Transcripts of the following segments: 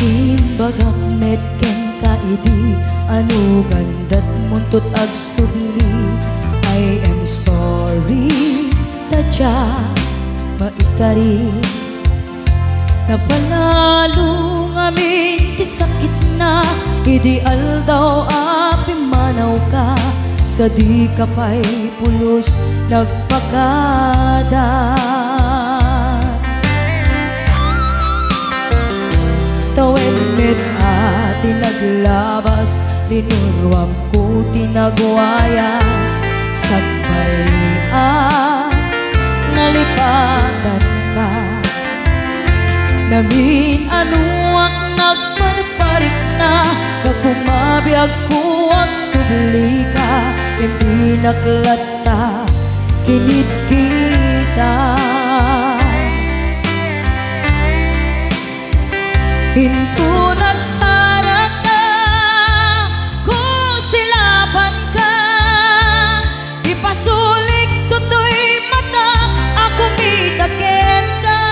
Timbagak medken ka idi anu gandat muntut ag sudli. I am sorry tadya maikari napanalo ngamin ti sakit na ideal daw api manaw ka sa di ka pa'y pulos nagpakada. Tawen met ati naglabas tinuruam ko tinagwayas sagbay nalipatan ka namin anuak nagparparik na kakumabiyag ko ang subli ka hindi naklata kinit kita. Hinto nagsara ka kung silaban ka ipasulik tutoy mata ako mitaken ka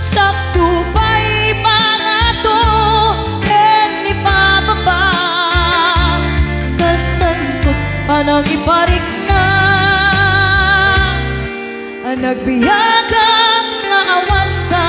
sakto pa'y pangato ken ipababa kastantot panang iparik na nagbiyagang nga awan ka.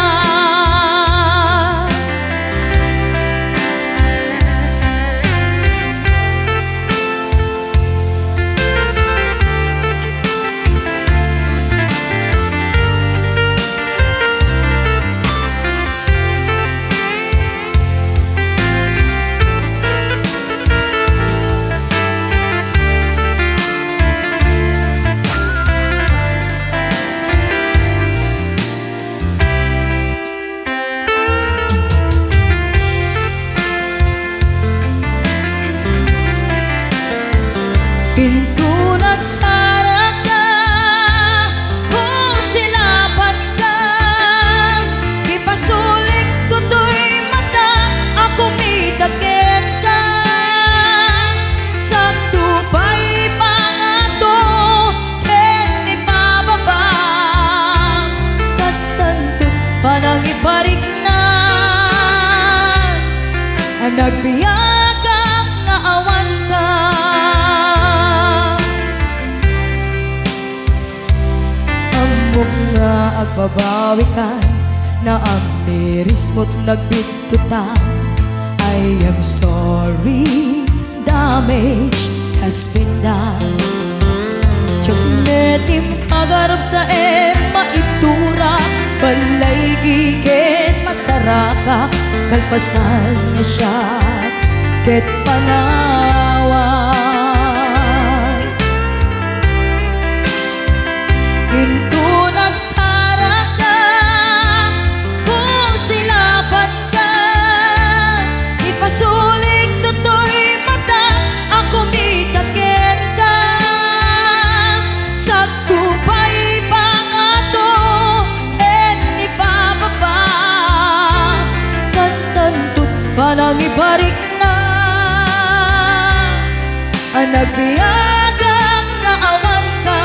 Pinto nagsara ka kung silaban ka ipasulik tutoy mata ako mitaken ka sakto pa'y pangato ken ipababa kastanto panang iparik na nagbiyagang nga awan ka. Nga agbabawi ka na ang miris mo't nagbitutan. I am sorry, damage has been done. Tiyagnetim agarap sa maitura balay gigit masaraka kalpasan niya siya ket panawan. Hinto nagsara ka kung silaban ka ipasulik tutoy mata ako mitaken ka sakto pa'y pangato ken ipababa kastantot panang iparik na nagbiyagang nga awan ka.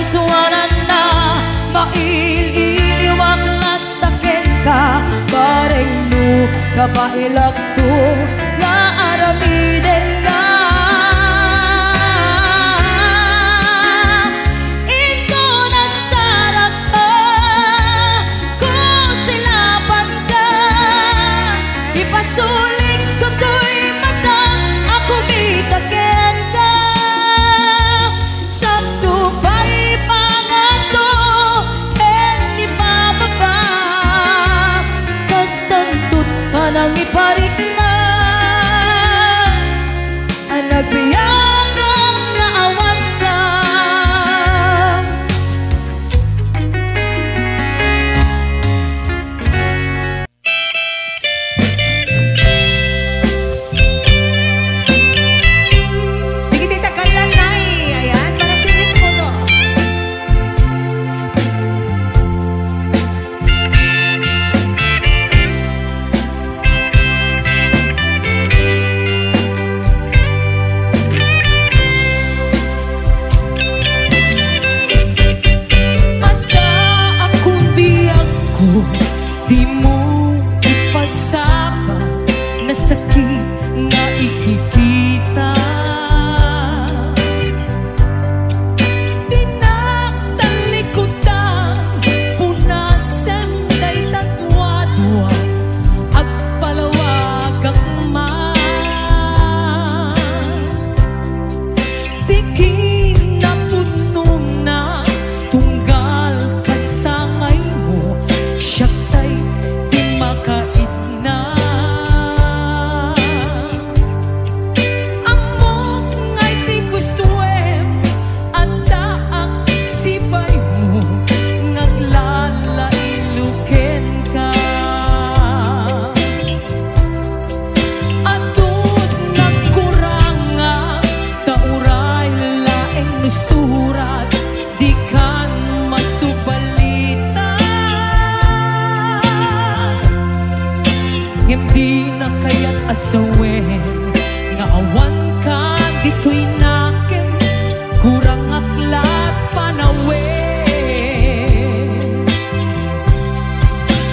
Suwanan na maililiwag lataken ka bareng no kapailak to nga aramiden ka. Ito nagsara ka kung silaban ka ipasulik tutoy mata ako mitaken ka sakto pa'y panang iparik na nagbiyagang nga awan ka. Tigititagal lang na ayan, para singit mo to.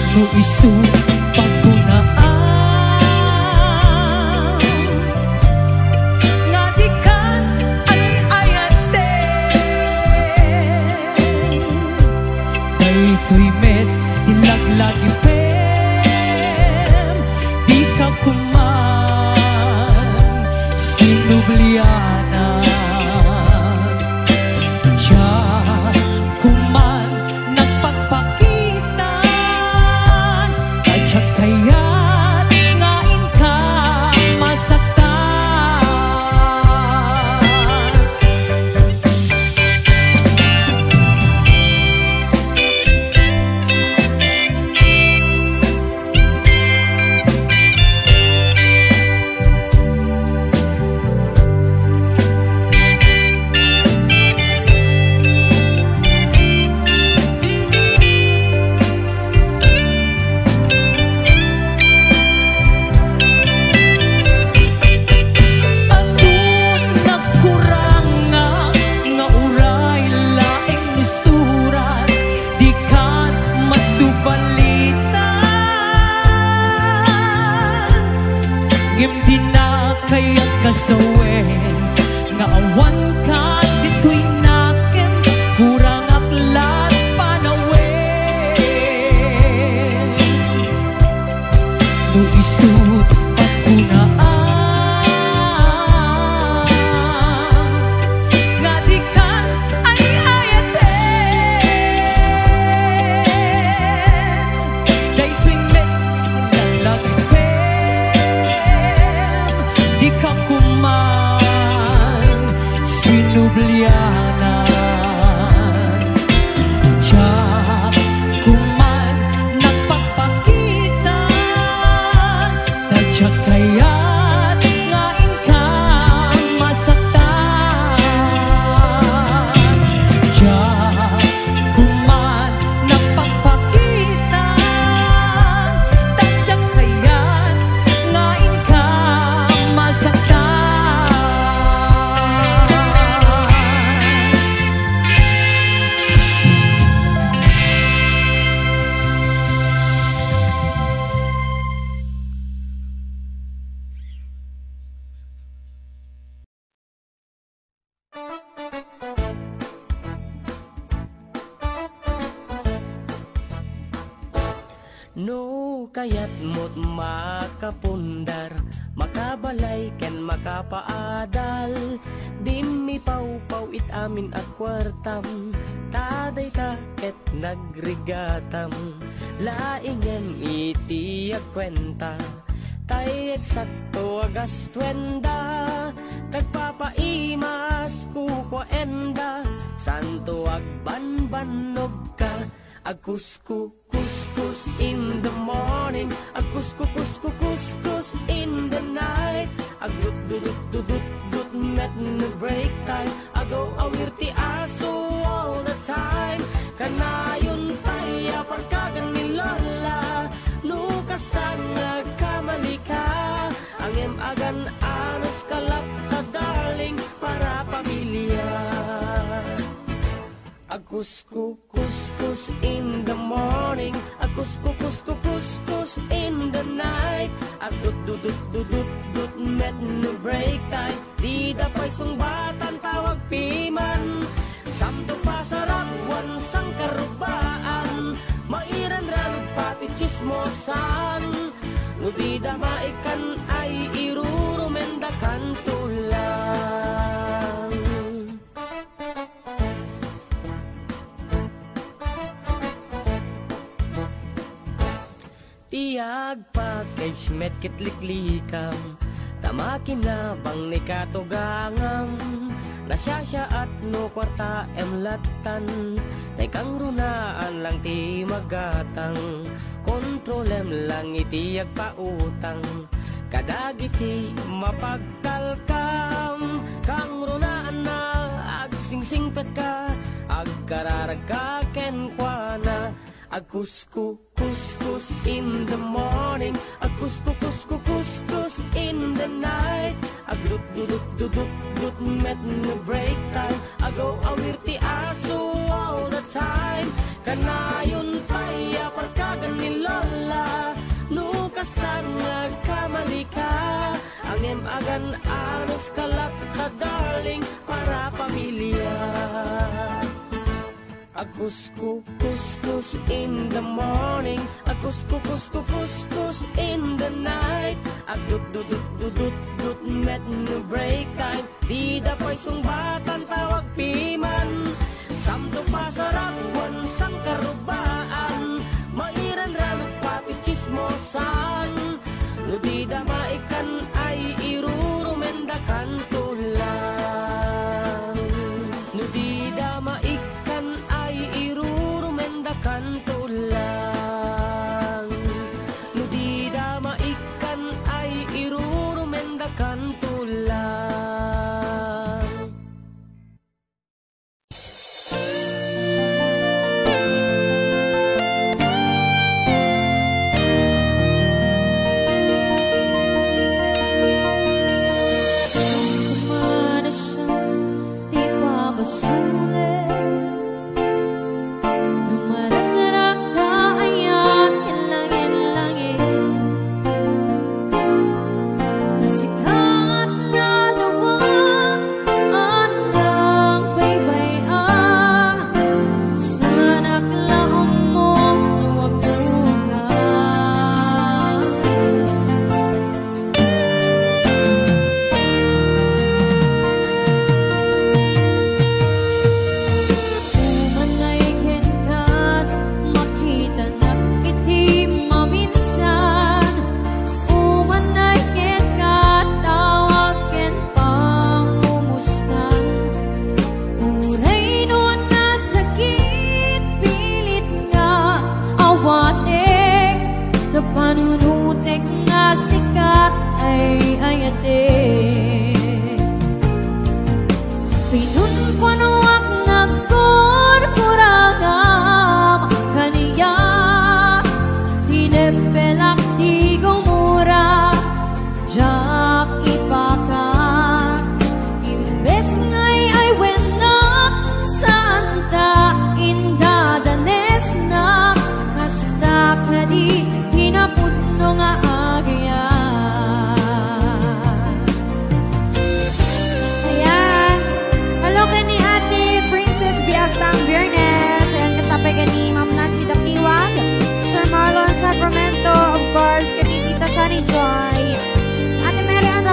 no isu pagkunaan nga di kan ay ayate daytoy met tinlaglagi pem di ka kuman sinubliana siya kuman nagpagpakitan at siya kaya't ngain ka masaktan. Kasawen nga awan ka dito'y nakin kurang aklat panawen no isut pagkunaan nga di kan ay ayate dayto'y met lagi di ka kuman sinublianan siya kuman nagpagpakitan kadya kaya't ngain ka masaktan siya kuman nagpagpakitan kadya kaya't ngain ka masaktan. No kayat mo't makapundar, makabalay ken makapaadal, di mi pau-pau it amin at kwartam, taday ta ket nagrigatam, laingem iti agkwenta, tay eksakto agas twenda, tagpapaimas kukwaenda, santo agbanbanog ka, agkusku kuskus in the morning, agkusku kuskus in the night, agdut dudut dudut dut met no break time, agaw awir ti aso all the time, kanayon tayo parkagan ni Lola, nukas tangag kamalika, angem agan anos kalap ka darling para pamilya. Agkusku kuskus in the morning, agkusku kuskus in the night, agdut dudut dudut dut met no break time, di dapay sungbatan tawag piman, samto pasarap wansang karubaan, mairan ranug pati chismosan, no di damaikan ay irurumendakan tulang. Tiag package met kitliklikam, tamakin na bang ni katugangam, nasyasya at no kwarta emlatan, tay kang runaan lang ti magatang, kontrolem lang iti agpautang, kadagiti mapagtalkam, kang runaan na agsingsingpet ka, agkararag ka kenkwana, agkusku kuskus in the morning, agkusku kuskus in the night, agdut dudut dudut dut met no break time, agaw awir ti aso all the time, kanayon tayo parkagan ni Lola. Ngem agan anos kalat ka darling para pamilya. Akusku kuskus in the morning, akusku kusku kuskus in the night. Agdut dudut dudut dut met no break time. Di dapat sungbatan tawag piman. Samto pasarapuan sang karubaan. Mairan ranok pati chismosan. No di damaikan ay irurumendakan tulang. No di damaikan ay irurumendakan tulang. No di damaikan ay irurumendakan tulang.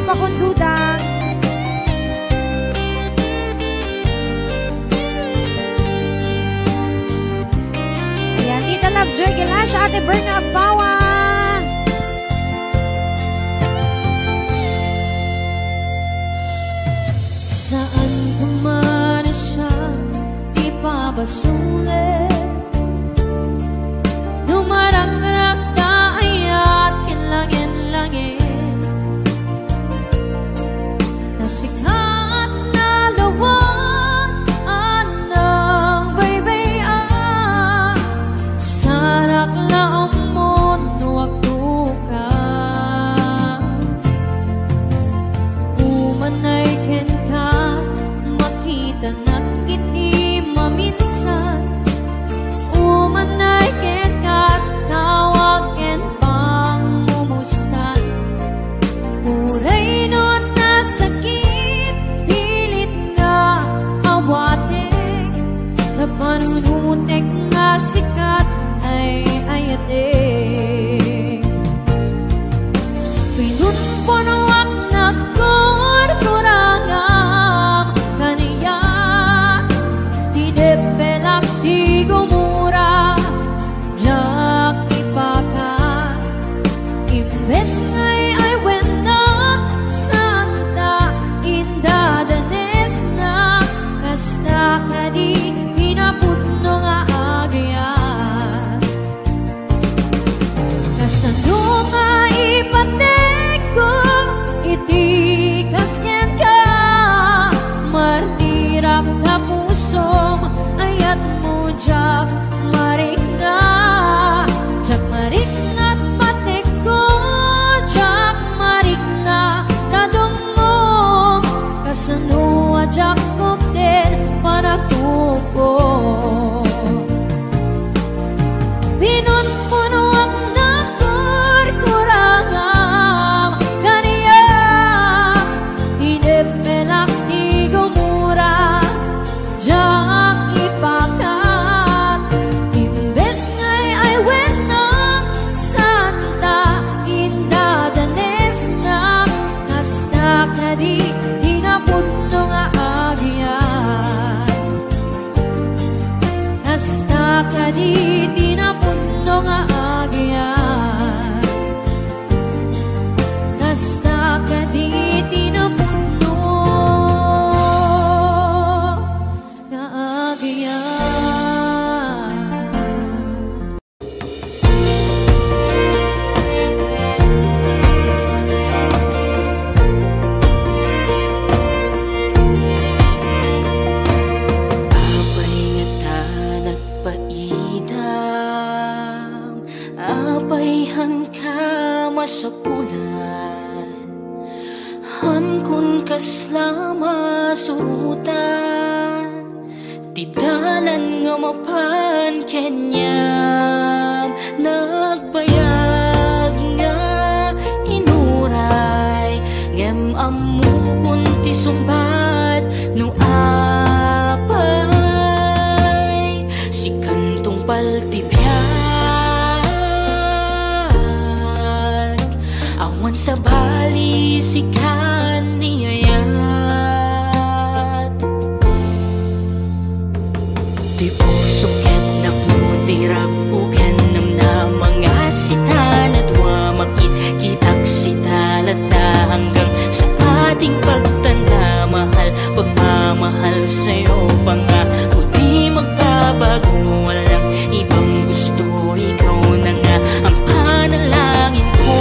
Pakundudang. Ayan, Tita Lovejoy Gilash, Ate Berna Agbawa. Saan kumana siya, di pa basulit. Numarag-rag ka ayat, kinlangin-langin. sa bulan, han kun kaslama surutan, tidalan nga mapan kenyam nagbayag nga inuray ngem amu kun ti sumbat no apay si kantong paltipyag awan sa bali si kan niyayat di puso ket nakmutirag uken nam na mga sita na dua makit-kitak sita lata hanggang sa ating pagtanda mahal pagmamahal sa'yo pa nga di magbabago walang ibang gusto ikaw na nga ang panalangin ko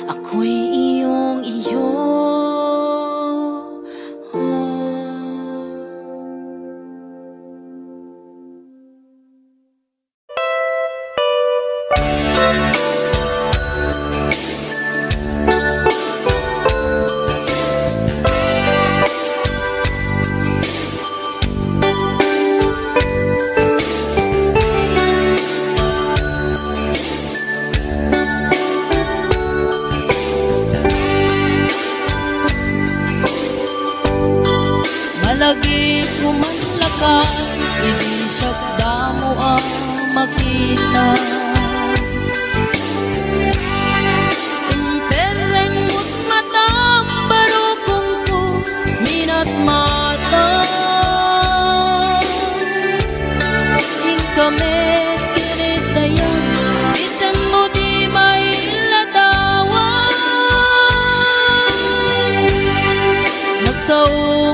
ako'y iyong iyo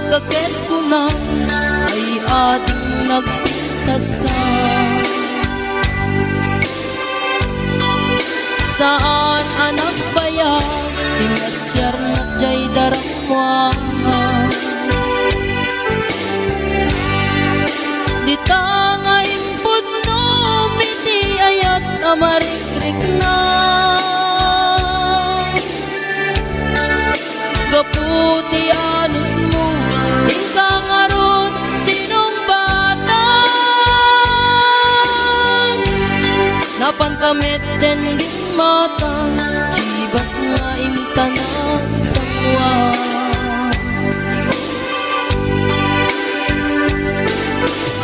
Kakit ko na ay ating nagpintas ka. Saan anak bayag sinasyar na jay daramwa di tanga impod no miti ayat amarikrik na gaputi anus mo ikaw nga ron sinong bata kameten di mata, cibas nga imtanak semua.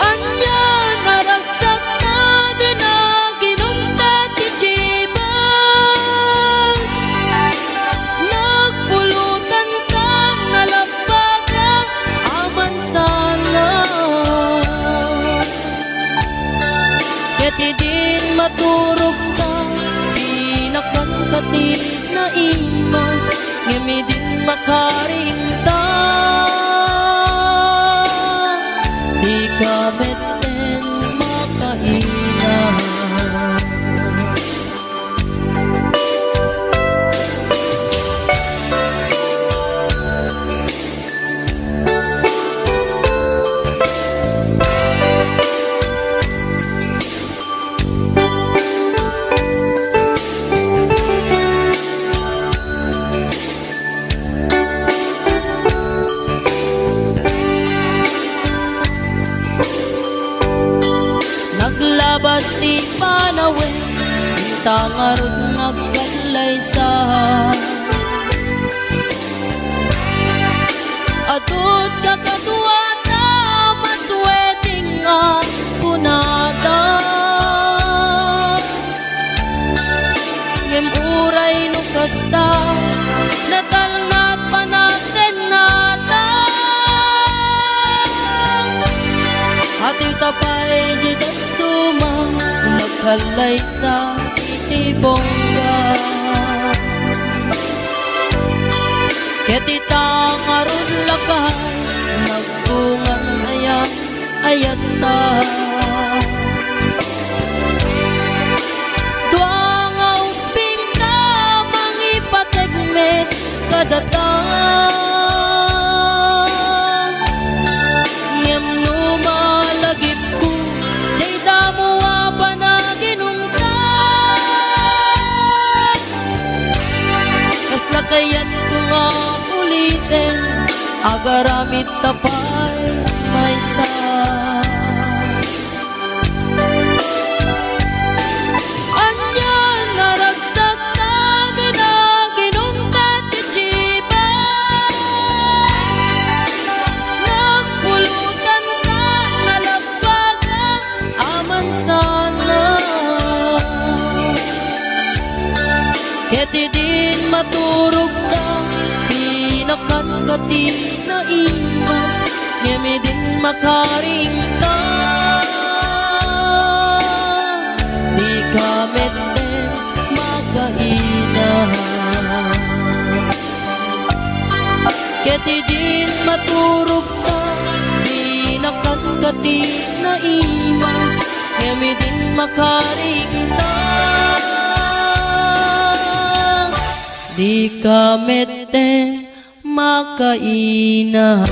Anya naragsak na din na ginungkat ti cibas, nagpulutan kang nalapagan aman sana. Keti din maturog ka, pinakan katid na imas, ngemi din makarinta. Di ka beten makaina. Naglabas ti panawin, tangarot nagkalaysa. Atut kakatuwata, masweting nga kunata. Ngemuray no kasta, natalnat pa natin nata. Atiw tapay jidat tumang, nagkalay sa itibongga. Ketitang arun lakay, nagbungan ayat ayata. Duang auping ka, mangipatek me kadatang. Ngem numalagip ko, day damuwa pa na ginungkan. Kaslakayan ko nga ulitin, agaramit tapay may sa. Anyan naragsak na din na ginungkat ti cibas, nagpulutan ka nalapagan aman sana. Keti din maturog ka, pinakan katid na imas, ngemi din makaringta. Di ka meten makaina. Keti din maturog ka, pinakan katid na imas, ngemi din makaringta. Di ka meten makaina.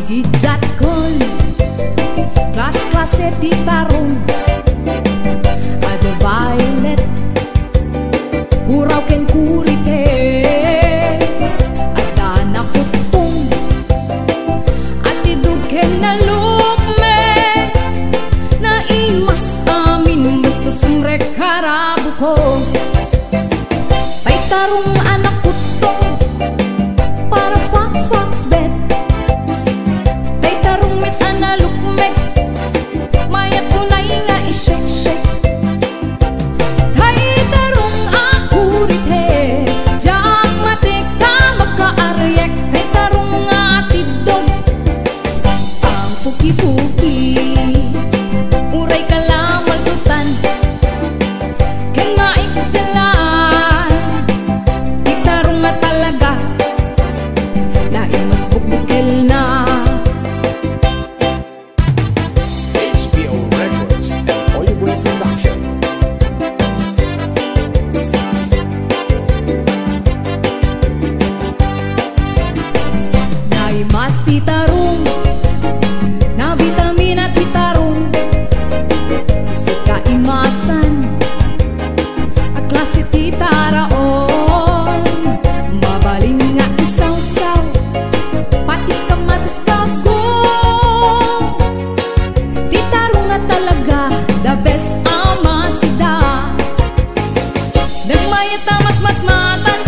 Gigijat kon Klas-klase di tarong Ada violet Puraw ken kurite Ada nakutong At idug ken nalukme Na imas amin Basta sumrek harabu ko Tay tarong anak kutong Para fak-fak bet Tay tarong met analukmek Mayat kunay nga ishek-shek Tay tarong akurite Jak matik ka magkaaryek Tay tarong nga tidog Ang puki-puki Uray ka lamal tutan Ken maikdalan Tay tarong nga talaga Na imas bukbukel na HBO Records and Oyeboy Production. Na imas titarong Na vitamina titarong Isip ka imasan At klase titaraon Mabalin nga isaw-saw Patis ka matis ka ko Titarong nga talaga The best ama sida Nagmayat amat matmatan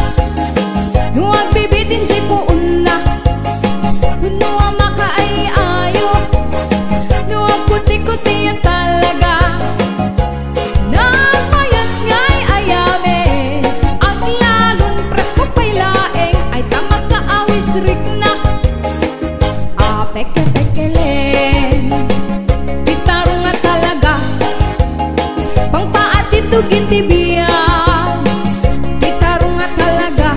Nuwag bibitin si puun na Kuno ang makaayayo Nuwag kuti-kuti yan talaga Nagmayat nga'y ayame Ang lalon presko pa'y laeng Ay tamag kaawis rik na Peke-pekelen Titarong nga talaga Pangpaatitugin tibiyag Titarong nga talaga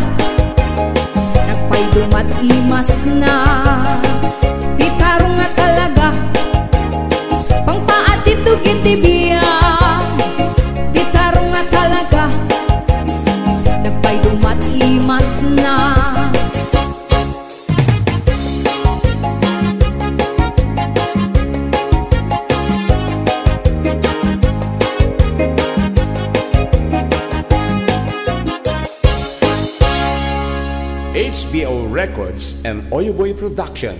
Nagpaydumat imas na Titarong nga talaga Pangpaatitugin tibiyag Titarong nga talaga Nagpaydumat imas na HBO Records and Oyeboy Production.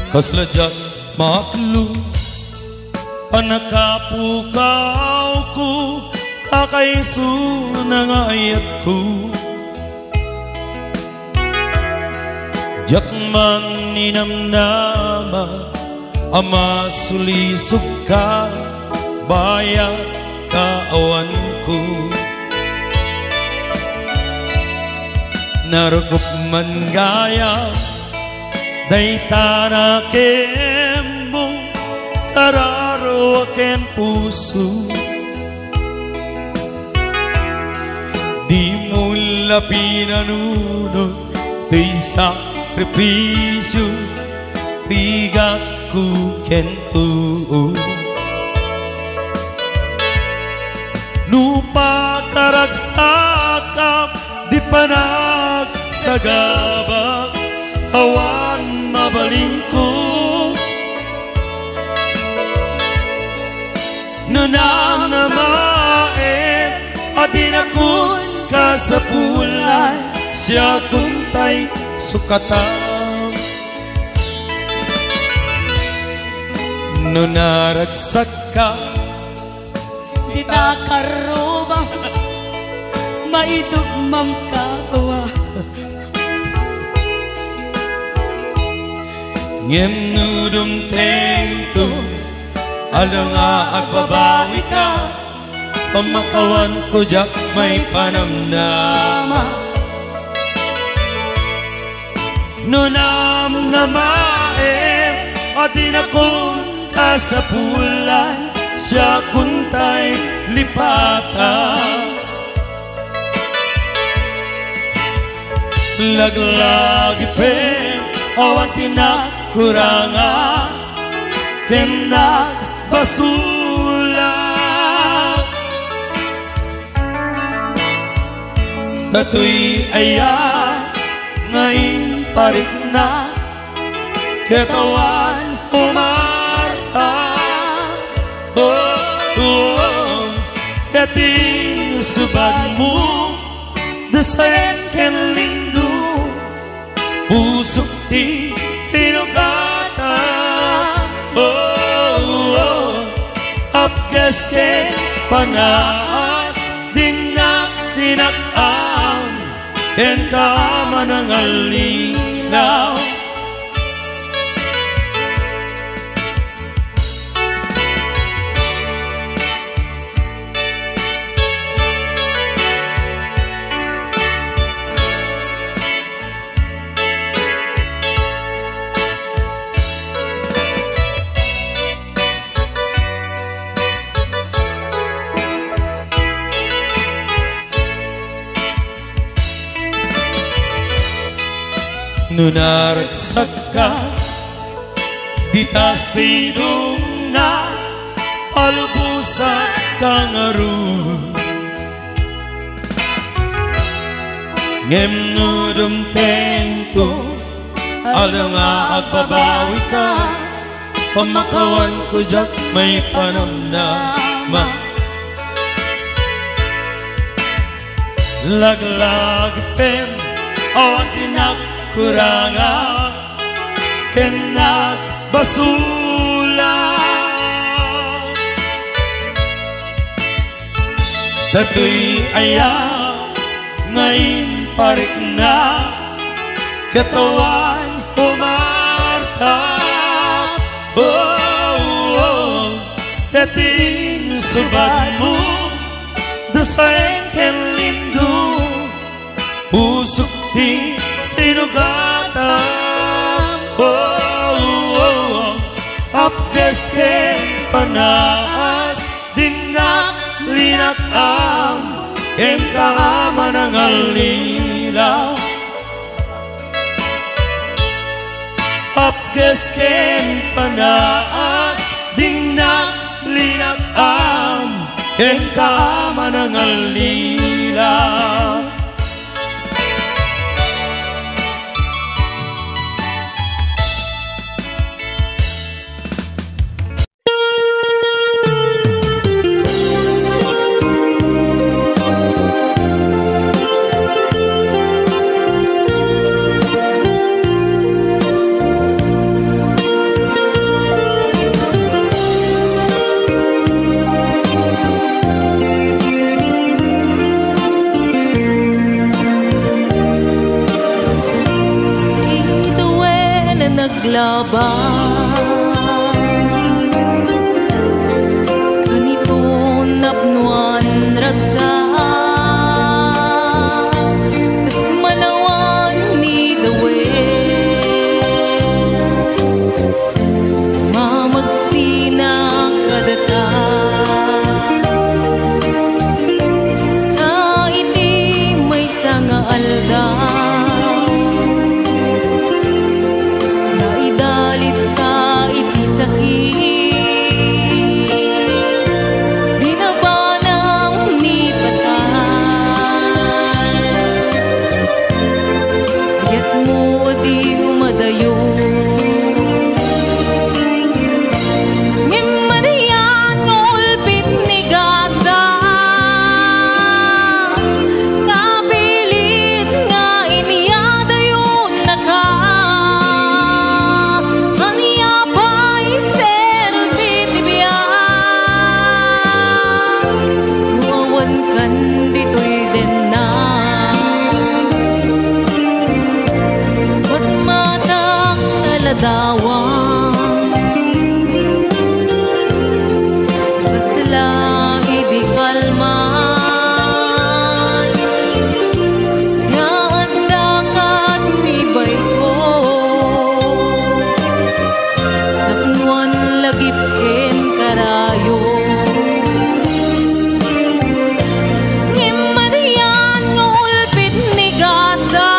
Kaslajat maklu Panakapukaw ko Kakaiso ng ayat ko Jakman ninamnama Ama sulisog ka Bayat kaawan ko Narukup man gaya Day tarakembo Kararo aken puso Di mo lapinanunod Di sakripisyo Bigat ko kento Nupa karagsakap Di panagsagabak Awan mabaling ko Nunang namae At inakun ka sa pulan Siya kuntay sukatan Nunaragsak ka Di takarubang Maidugmam kakawa Ngem nudum tengto Alang agbabawi ka Pamakawan ko jak may panamnama Nunam namae At inakun ka sa pulan Siya kuntay lipatan Laglagi pen Awan tinakuranga Kinagbasula Tatoy ayan Ngayon parik na Katawan umarta Kating subad mo Dasayan ken lindo Pusok di sinugatan Apgas ken panaas Dinakam Ken kama ng alinaw Nunaragsak ka Di ta sidong na Palubusan kang aru Ngem nudum tento Alang agbabawi ka Pamakawan ko jak may panamnama Laglag pen Awan tinak kuranga kinagbasula Tatoy ayaw ngayon parik na Katawan umarta Kating subad mo Dasayan ken lindo Pusok di sinugatan Apgas ken panaas Dinak linakam Ken kama ng alilaw Apgas ken panaas Dinak linakam Ken kama ng alilaw naglaban. Ganito napnuan ragsa kas manawan ni dawe mamagsina kadata na iti may sanga alda. Dawang basla idi kalman ya andakat sibay ko napnuan lagip ken karayo ngimarian ngulpit ni gasa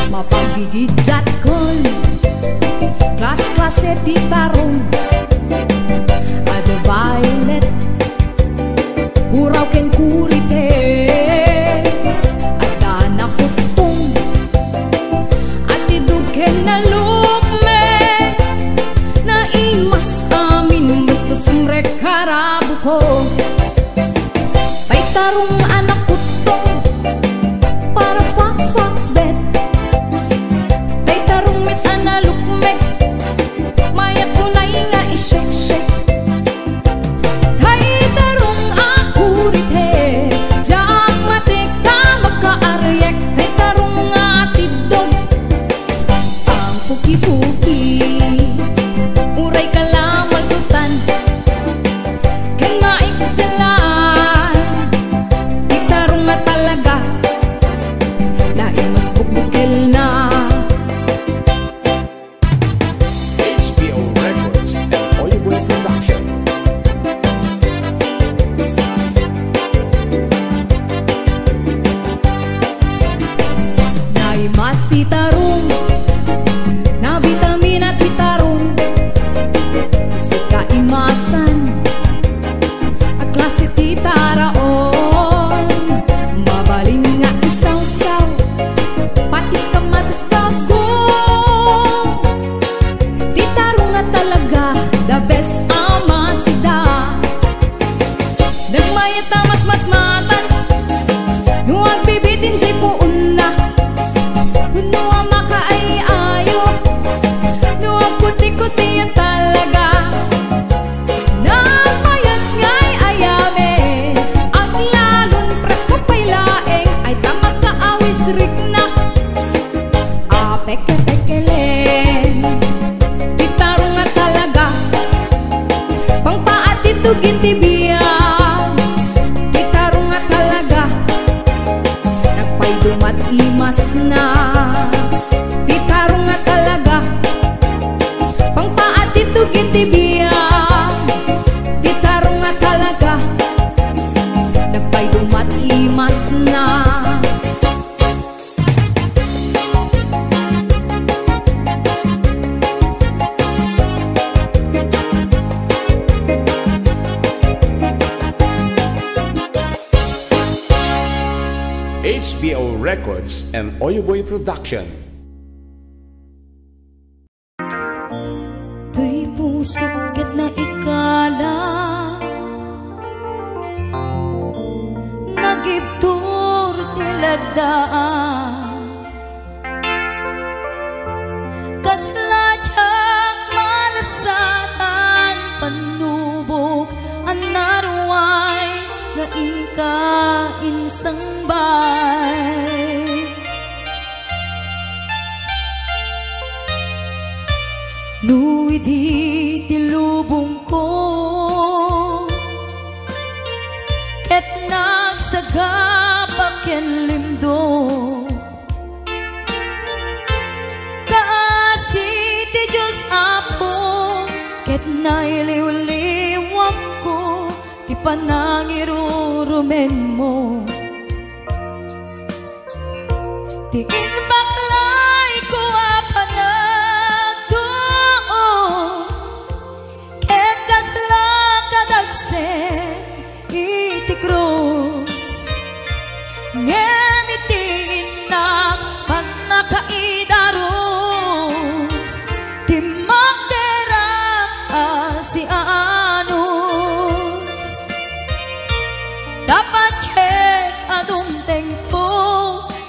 Mapagigidjat ko'y klas-klase di tarong Ada violet Tay tarong anak utong para fak bet. Tay tarong mit analukmek mayat kunay nga ishek-shek. Tay tarong akurit he jak matik ka makaaryak. Tay tarong nga tidog ang puki-puki uray kalamal tutan ken maikdalan. Tay tarong nga talaga na imas bukbukel na. HBO Records and Oyeboy Production. Naimas titarong na vitamin at titarong isip kaimasan ang klase titaraon. Mabalin nga isaw-saw patis kamatis bagong. Titarong nga talaga the best ama sida. Nagmayat tamat-matmatan nuwag bibitin jay puun na. Kuno ang makaayayo nuwag kuti-kuti yan talaga. Nagmayat nga'y ayame ang lalon presko pa'y laeng ay tamag kaawis rik na. Peke-pekelen titarong nga talaga pang paatitugin tibiyag. Titarong nga talaga nagpaydumat imas na. Titarong nga talaga pang paatitugin tibiyag. Titarong nga talaga nagpaydumat imas na. HBO Records and Oyeboy Production. Tuy pusok ket na ikala nagibtur tiladaan kasladyak malasatan panubok ang naruway nga inka insang bay. Nuwidi tilubong ko ket nagsagabak ken lindo kaasi ti Diyos apo ket nailiw-liwak ko ti panangirurumen mo. Ti inbaklay ko apanagtuon ket kasla kadagsen iti krus ngemitin na pagnakaidarus ti magderang si anus. Dapat check anong tempo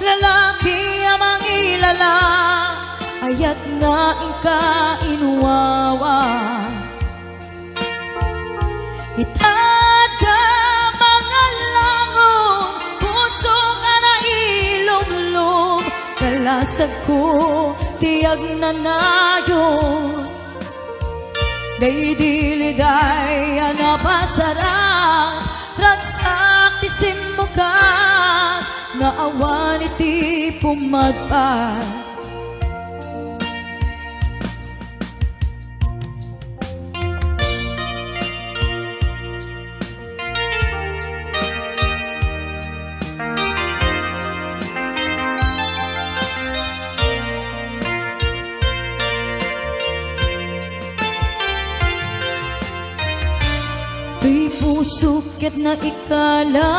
lalaki amang ilala ayat nga ingka inuwawa. Itad ka mga langon puso ka na ilumlum kalasag ko tiyag na nayon day diliday anapasarang ragsak ti simmukat nga awan iti pumadpad. Tuy pusok ket na ikala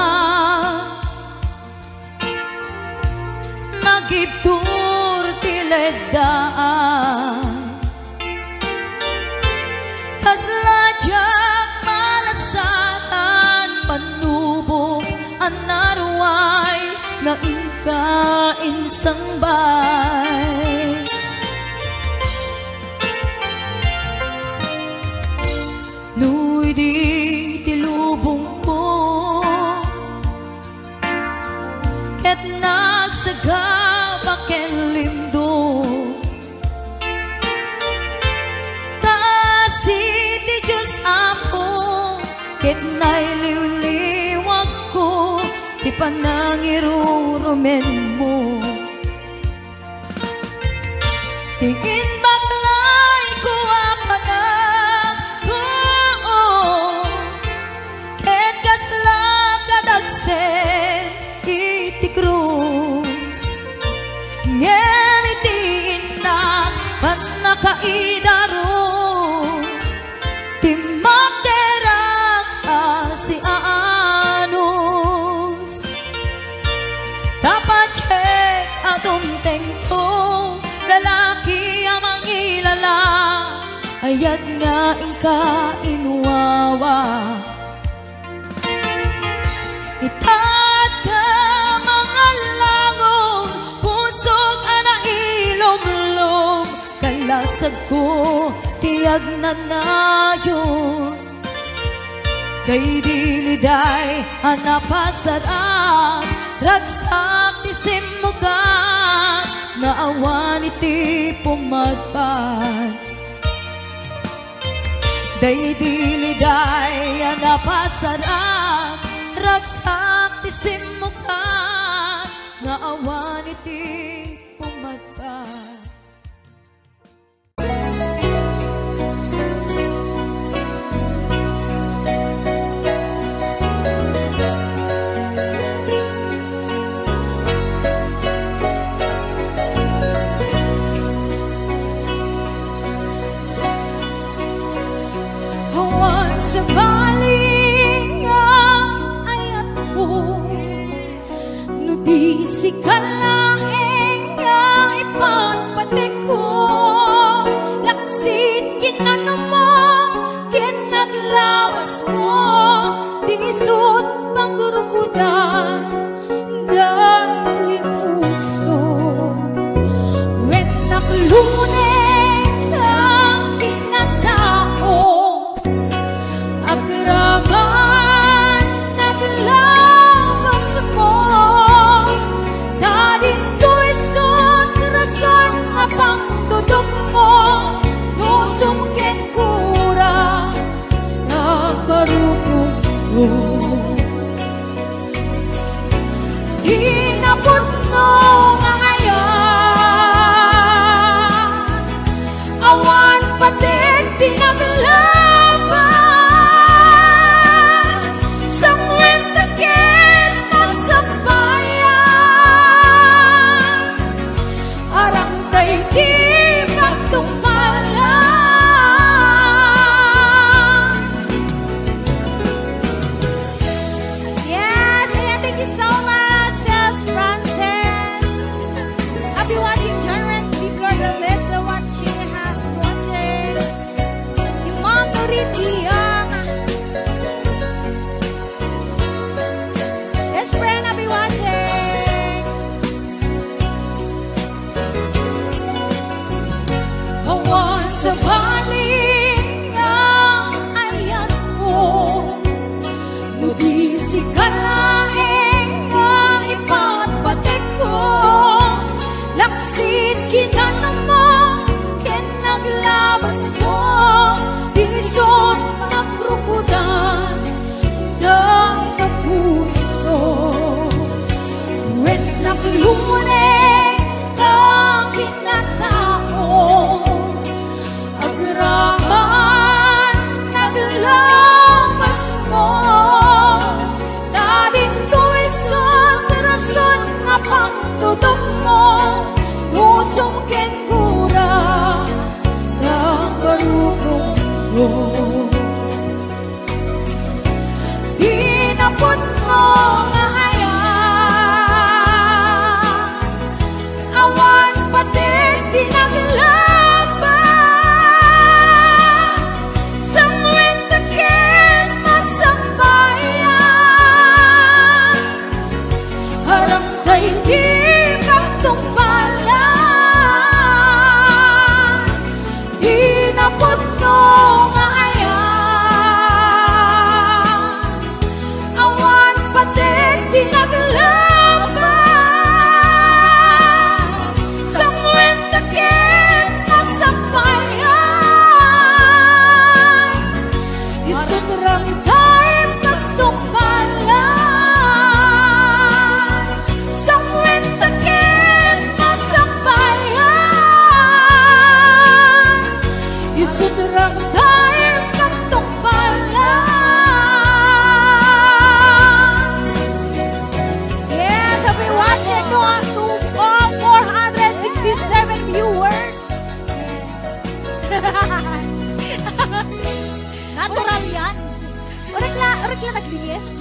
nagibtur tiledaan kasladyak malasatan sangbay. Nu'y di tilubong mo ket nagsagabak ken limdo kasi di Diyos among ket nailiwliwag ko ti panangirurumen mo. Tingin baklay ko apanag ko ket kasla kadagsen iti krus ngem iti inak panakaidaros ti magderak si aanos dapat check atom tengto lalaki amang ilala ayat nga ingka inuwawa itat ka mga langon pusog ana ilom-lom kalasag ko tiyag na nayon kay diliday anapasaran ragsak ti simugan nga awan iti pumadpad day diliday anapasaran ragsak ti simugan nga awan iti pumadpad. Sa baling ang ayat ko no di si kalaeng nga ipagpatik ko laksit kinano mo kinaglawas mo dingisot panggurukudan dahil puso when nakluneng ang tinatao raman naglabas mo dadin tuison rason apang dudok mo nosong ken kura nagbarukong mo hinapot mo nga ayan awan patik tinaglaban sa baling ang ayan mo no di si kalaeng nga ipagpatik ko laksit kinano mo ken naglabas mo disot na krukudan ng puso when nakluneng ang kinatao raman naglabas mo dadin tuison rason nga pagtudok mo usong ken kura ng barukong mo dinapot mo nga ayan awan patik dinaglaban di magtumbang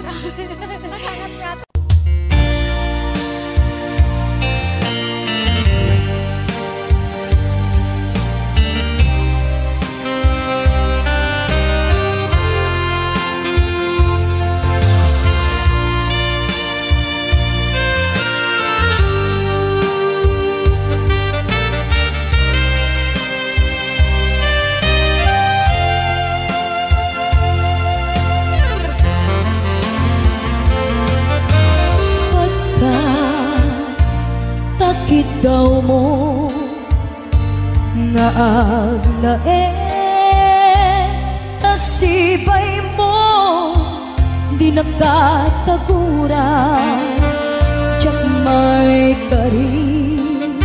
Nakangat nga. Takit daw mo nga aglae, nasibay mo di nakatagura, tiyak may karin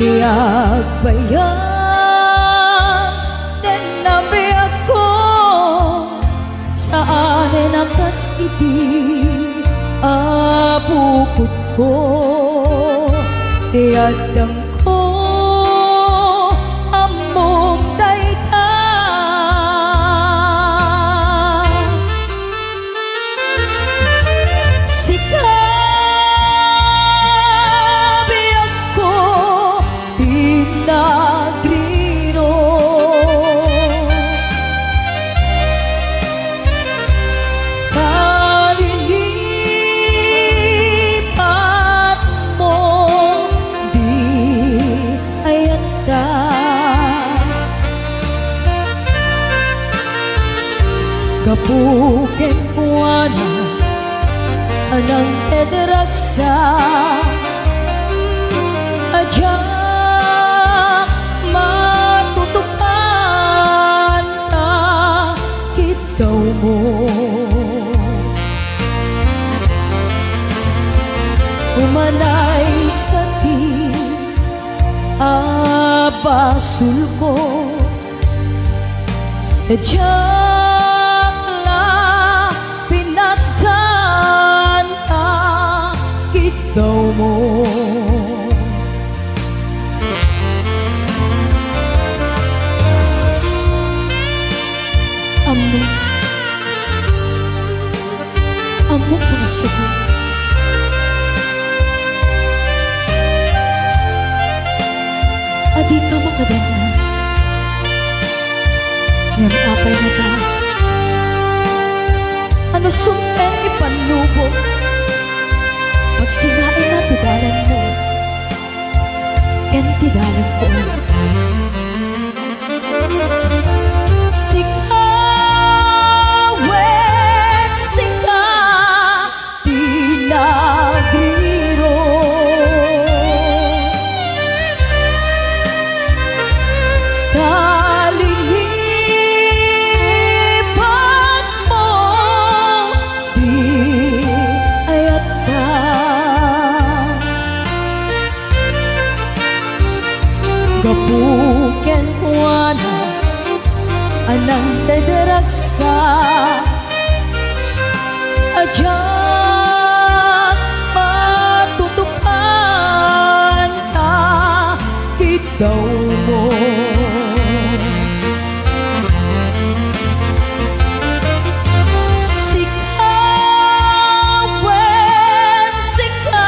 tiyak bayan den nabi ako saan nakas iti abukot ko tiadang ko among daytay sikabi ako tinagrino kalinipat mo kapuken kuana anang ederaksa ajak matutupan ka kitaw mo umanay kati abasul ko ajak pinagkanta kitaw mo amo ko na sabi adi ka makadana ngam apay na ka ano sumpen ipanubo magsinain na tidalan mo ken tidalan ko sikawen sika tinagriro kalinipat mo di ayat ka gapuken kuana anang dederaksa ajak matutupan ka kitaw mo sikawen sika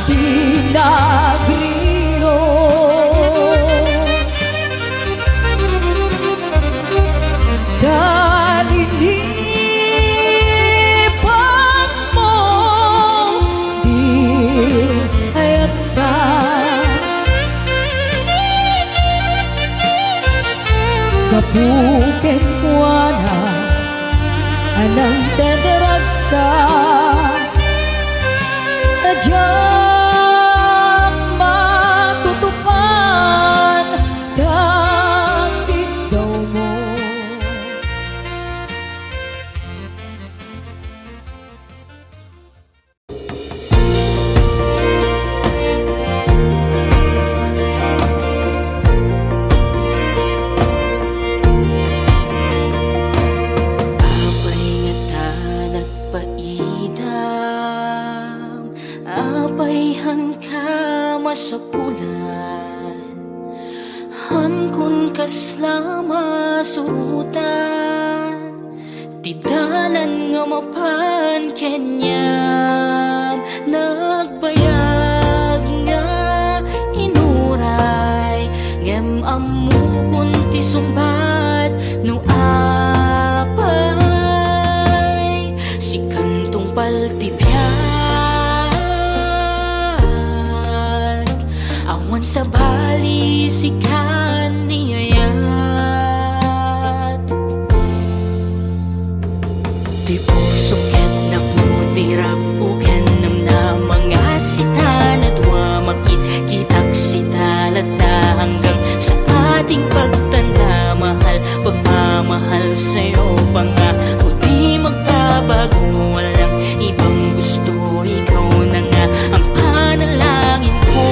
tinagriro kalinipat mo di ayat ka kapuken kuana anang dederaksa ajak matutupan dakit daw mo masapulan han kun kaslama surutan Didalan nga mapan kenyam nagbayag nga inuray ngem amu kunti sumbat no apay si kantong paltipyan awan sa bali si kaniyayat di pusok ket nakmutirap uken na mga sita na duwamakit kitak sita lata hanggang sa ating pagtanda mahal pagmamahal sa'yo pa nga kundi magbabago walang ibang gusto ikaw na nga ang panalangin ko.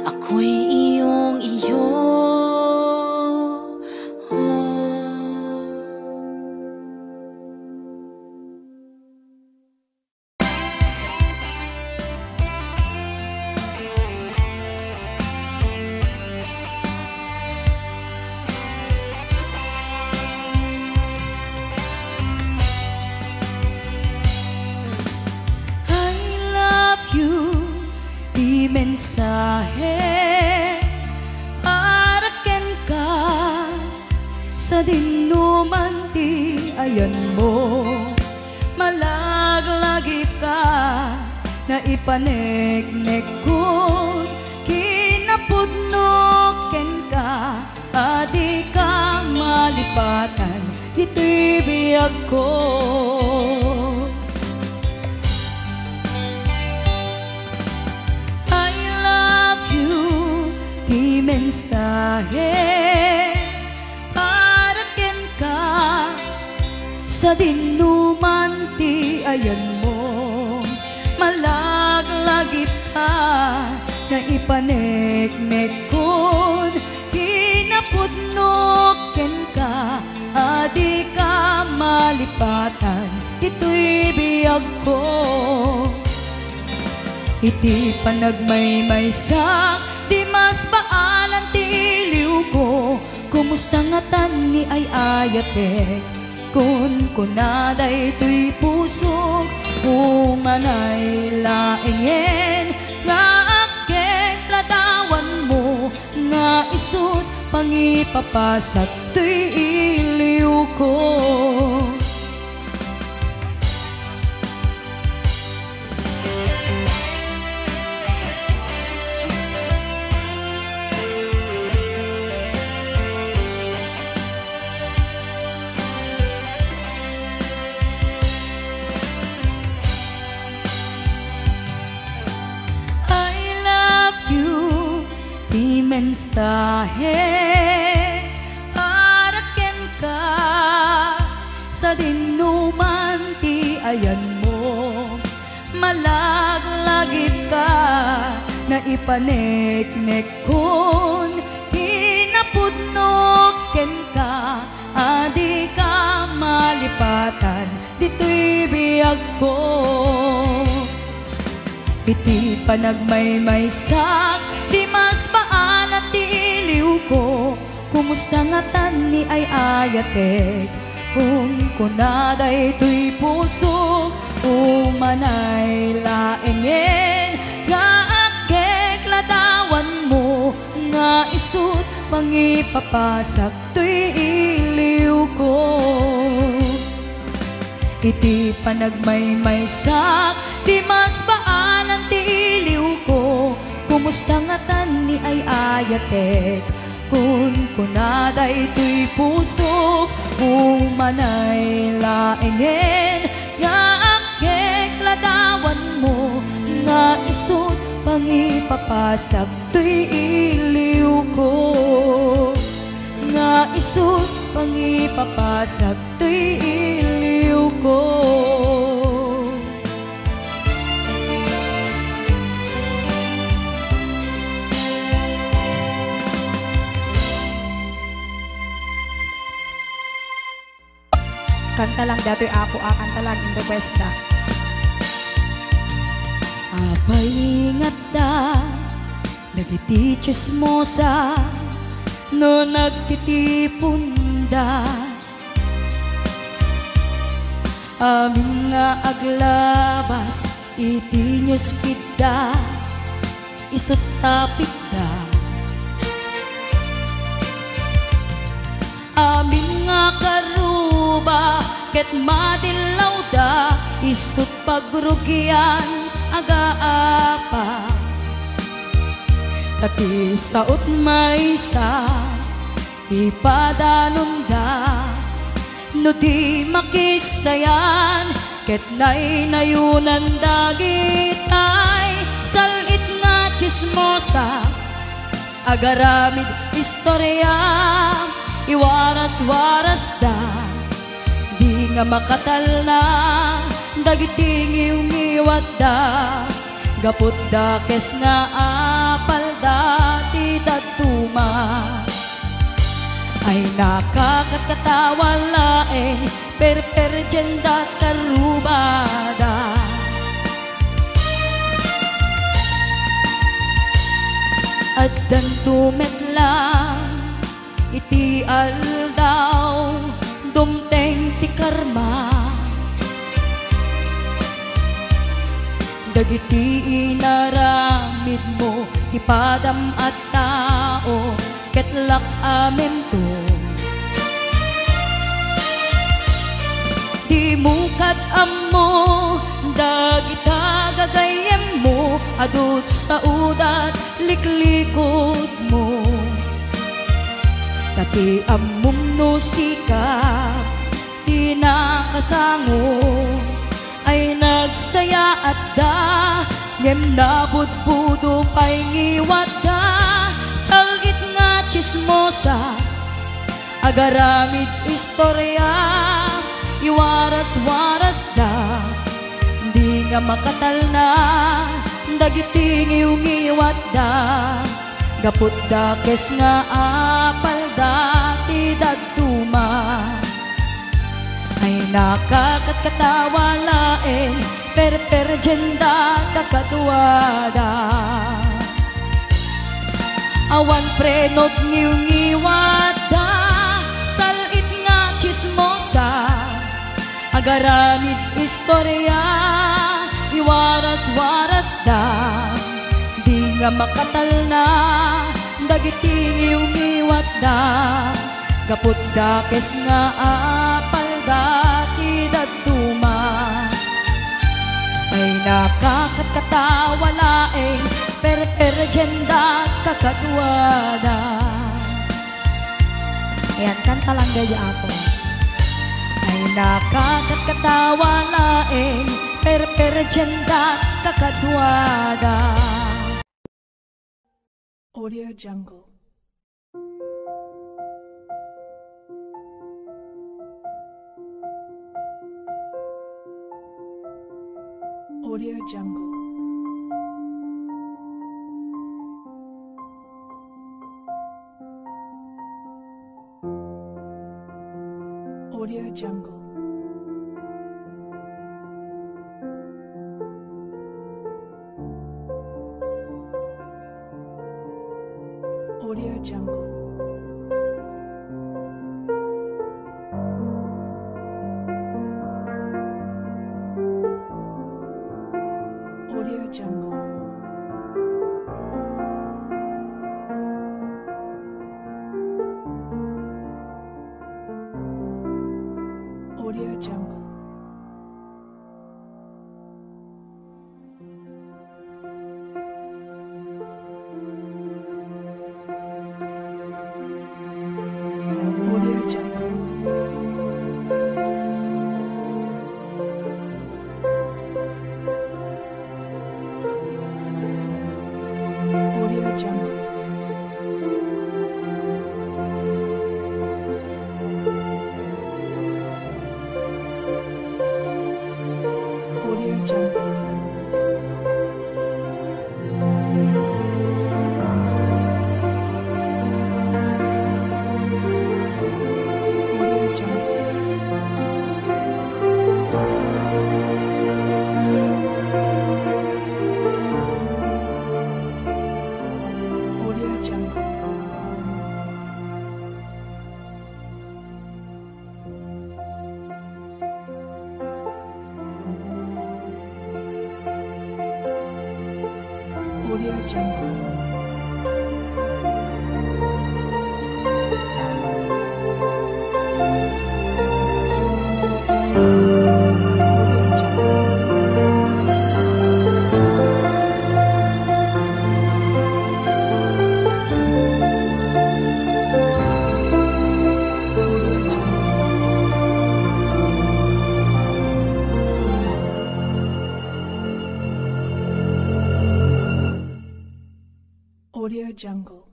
Ako'y iyong iyo. Mensahe para ken ka sa dinuman ti ayan mo malaglagi ka na ipaneknek ko kinapudno ken ka adi ka malipatan ito'y biyag ko. Mensahe para ken ka sa dinuman ti ayan mo malaglagip ka na ipaneknek ko kinapudno ken ka adi ka malipatan ito'y biyag ko iti panagmaymaysak di mas baalan ti iliw ko kumusta nga tan ni ay ayatek kun kunaday to'y pusok umanay laengen nga akek ladawan mo nga isa isut pangipapasak to'y iliw ko. Mensahe para ken ka sa dinuman ti ayan mo, malaglagit ka na ipaneknek kun hinapudnok ken ka, adi ka malipatan dito'y biyag ko. Iti panagmaymaysak di mas baan at di iliw ko, kumusta nga tan ni ay ayatek, kung kunaday to'y puso umanay laengen, nga akek ladawan mo, nga isut pangipapasak to'y iliw ko. Iti panagmaymaysak di mas baan ang tiliw ko, kumusta nga tan ni ay ayatek, kun kunaday to'y puso umanay laengen, nga akek ladawan mo, nga isut pangipapasak to'y iliw ko, nga isut pangipapasak to'y iliw ko. Kanta lang dato'y ako, kanta lang in request na. Apay ingat da, nagiti chismosa, no nagtitipon da. Amin nga aglabas, iti newsfeed da, isut tapik da. Amin nga karuba, ket madilaw da, isut pagrugyan aga-apa. Tati saot maysa, ipadanom da, no di makisayan, ket naynayunan dagitay, salit nga chismosa, agaramid istorya, iwaras-waras da, di nga makatal na, dagiting iwat da, gapot da kes nga apal da, ti datuma. Ay nakakatawa laeng, perperjenda karubada. At dan tumetlang, iti aldaw, dumteng ti karma. Dagiti inaramid mo, ipadam at tao, ketlak amen to. Di mo amo, dagita gagayem mo, adut sa udat, liklikod mo. Tati amum no sikap, di nakasango, ay nagsaya at da, ngem nabudbudo pa'y ngiwat da, salit nga chismosa, agaramid istorya, iwaras-waras da, di nga makatal na, dagiting iwat da, gapot da kes nga apal da, ti dagtuma. Ay nakakatawa laeng, perperjenda kakatuwada. Awan prenot ngiw-ngiwada, salit nga chismosa, agaramid istorya, iwaras-waras da, di nga makatal na, dagiting iwang na gaput dakes nga apal dati daduma ay nakakatkatawa laeng per-jenda kakatwada. Ayan, kanta lang gaya ako. Ay nakakatkatawa laeng per-jenda kakatwada. Audio Jungle. Audio Jungle. Audio Jungle. Audio Jungle. Audio Jungle. Audio Jungle. Audio Jungle. Audio Jungle. Audio Jungle. Audio Jungle. Audio Jungle. Audio Jungle. Audio Jungle.